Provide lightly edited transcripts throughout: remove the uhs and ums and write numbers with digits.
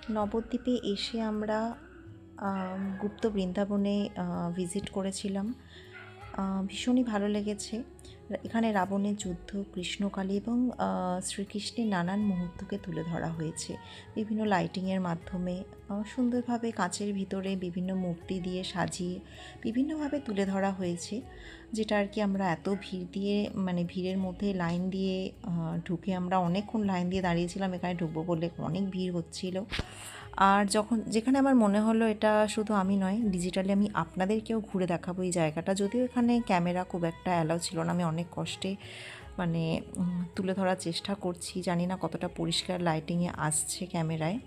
নবদ্বীপে এসে আমরা গুপ্ত বৃন্দাবনে ভিজিট করেছিলাম। ভীষণই ভালো লেগেছে। এখানে রাবণের যুদ্ধ, কৃষ্ণকালী এবং শ্রীকৃষ্ণের নানান মুহূর্তকে তুলে ধরা হয়েছে বিভিন্ন লাইটিংয়ের মাধ্যমে। সুন্দরভাবে কাঁচের ভিতরে বিভিন্ন মূর্তি দিয়ে সাজিয়ে বিভিন্নভাবে তুলে ধরা হয়েছে, যেটা আর কি আমরা এত ভিড় দিয়ে মানে ভিড়ের মধ্যে লাইন দিয়ে ঢুকে আমরা অনেকক্ষণ লাইন দিয়ে দাঁড়িয়েছিলাম এখানে ঢুকবো বলে, অনেক ভিড় হচ্ছিল। আর যেখানে আমার মনে হলো এটা শুধু আমি নয়, ডিজিটালি আমি আপনাদেরকেও ঘুরে দেখাবো এই জায়গাটা। যদিও এখানে ক্যামেরা খুব একটা অ্যালাউ ছিল না, আমি অনেক কষ্টে মানে তুলে ধরার চেষ্টা করছি। জানি না কতটা পরিষ্কার লাইটিংয়ে আসছে ক্যামেরায়,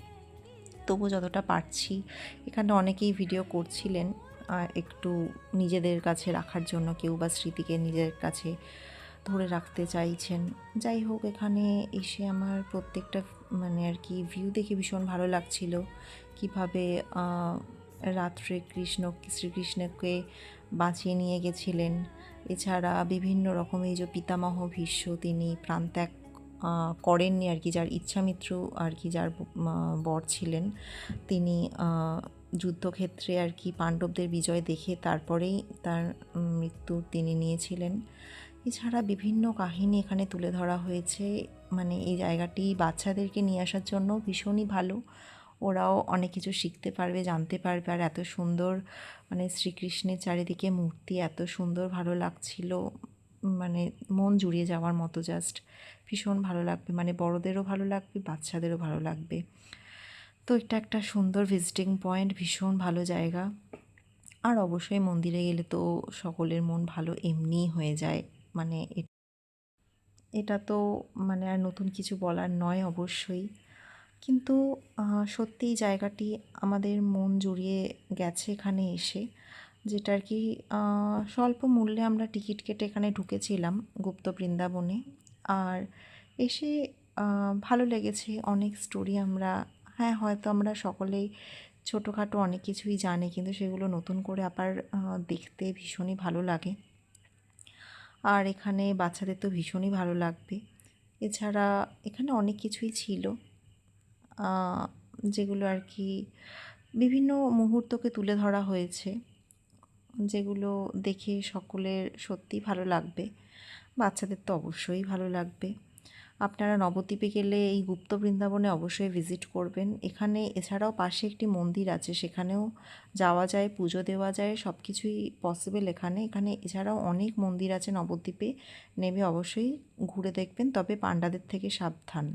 তবু যতটা পারছি। এখানে অনেকেই ভিডিও করছিলেন একটু নিজেদের কাছে রাখার জন্য, কেউ বা স্মৃতিকে নিজের কাছে ধরে রাখতে চাইছেন। যাই হোক, এখানে এসে আমার প্রত্যেকটা মানে আর কি ভিউ দেখে ভীষণ ভালো লাগছিল। কীভাবে রাত্রে শ্রীকৃষ্ণকে বাঁচিয়ে নিয়ে গেছিলেন। এছাড়া বিভিন্ন রকম এই যে পিতামহ ভীষ্ম, তিনি প্রাণত্যাগ করেননি আর কি, যার ইচ্ছামিত্র আর কি, যার বর ছিলেন, তিনি যুদ্ধক্ষেত্রে আর কি পাণ্ডবদের বিজয় দেখে তারপরেই তার মৃত্যু তিনি নিয়েছিলেন। এছাড়া বিভিন্ন কাহিনী এখানে তুলে ধরা হয়েছে। মানে এই জায়গাটি বাচ্চাদেরকে নিয়ে আসার জন্য ভীষণই ভালো, ওরাও অনেক কিছু শিখতে পারবে, জানতে পারবে। আর এত সুন্দর মানে শ্রীকৃষ্ণের চারিদিকে মূর্তি এত সুন্দর ভালো লাগছিল, মানে মন জুড়িয়ে যাওয়ার মতো। জাস্ট ভীষণ ভালো লাগবে, মানে বড়দেরও ভালো লাগবে, বাচ্চাদেরও ভালো লাগবে। তো এটা একটা সুন্দর ভিজিটিং পয়েন্ট, ভীষণ ভালো জায়গা। আর অবশ্যই মন্দিরে গেলে তো সকলের মন ভালো এমনিই হয়ে যায়। মানে এটা তো মানে আর নতুন কিছু বলার নয় অবশ্যই। কিন্তু সত্যিই জায়গাটি আমাদের মন জুড়িয়ে গেছে এখানে এসে, যেটা আর কি স্বল্প মূল্যে আমরা টিকিট কেটে এখানে ঢুকেছিলাম গুপ্ত বৃন্দাবনে। আর এসে ভালো লেগেছে। অনেক স্টোরি আমরা, হ্যাঁ হয়তো আমরা সকলেই ছোটোখাটো অনেক কিছুই জানি, কিন্তু সেগুলো নতুন করে আবার দেখতে ভীষণই ভালো লাগে। আর এখানে বাচ্চাদের তো ভীষণই ভালো লাগবে। এছাড়া এখানে অনেক কিছুই ছিল যেগুলো আর কি বিভিন্ন মুহূর্তকে তুলে ধরা হয়েছে, যেগুলো দেখে সকলের সত্যিই ভালো লাগবে। বাচ্চাদের তো অবশ্যই ভালো লাগবে। আপনারা নবদ্বীপে গেলে এই গুপ্ত বৃন্দাবনে অবশ্যই ভিজিট করবেন। এখানে এছাড়াও পাশে একটি মন্দির আছে, সেখানেও যাওয়া যায়, পুজো দেওয়া যায়, সব কিছুই পসিবল এখানে। এছাড়াও অনেক মন্দির আছে নবদ্বীপে, নেমে অবশ্যই ঘুরে দেখবেন, তবে পাণ্ডাদের থেকে সাবধান।